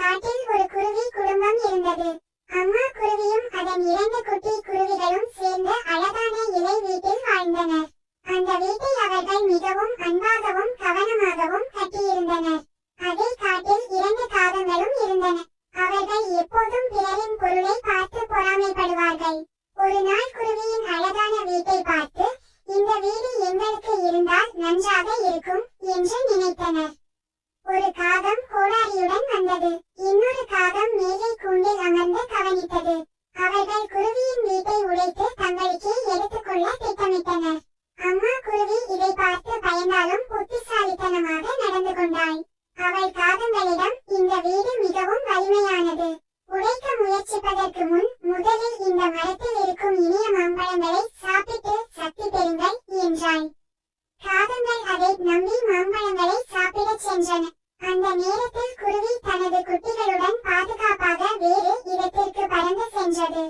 காட்டில் ஒரு குருவி குடும்பம் இருந்தது. அம்மா குருவியும் அதன் 2 குட்டி குருவிகளும் சேர்ந்து அழகான இலை வீட்டில் வாழ்ந்தனர். அந்த வீட்டை அவர்கள் மிகவும் அன்பாகவும் கவனமாகவும் கட்டியிருந்தனர். அதே காட்டில் 2 காகங்களும் இருந்தன. அவர்கள் எப்போதும் பிறரின் பொருளை பார்த்து பொறாமைப்படுவார்கள். ஒரு நாள் குருவியின் அழகான வீட்டை பார்த்து, இந்த வீடு எங்களுக்கு இருந்தால் நன்றாக இருக்கும் என்று நினைத்தனர். ஒரு காகம் கோடாரியுடன் வந்தது. இன்னொரு காகம் மேலே கூண்டில் அமர்ந்து கவனித்தது. அவர்கள் குருவியின் வீட்டை உடைத்து தங்களுக்கே எடுத்துக்கொள்ள திட்டமிட்டனர். அம்மா குருவி இதை பார்த்து பயந்தாலும் புத்திசாலித்தனமாக நடந்து கொண்டாள். அவள் காகங்களிடம், இந்த வீடு மிகவும் வலிமையானது. உடைக்க முயற்சிப்பதற்கு முன் முதலில் இந்த மரத்தில் இருக்கும் இனிய மாம்பழங்களை சாப்பிட்டு சக்தி பெறுங்கள் என்றாள். காகங்கள் அதை நம்பி மாம்பழங்களை சாப்பிடச் சென்றன. அந்த நேரத்தில் குருவி தனது குட்டிகளுடன் பாதுகாப்பாக வேறு இடத்திற்கு பறந்து சென்றது.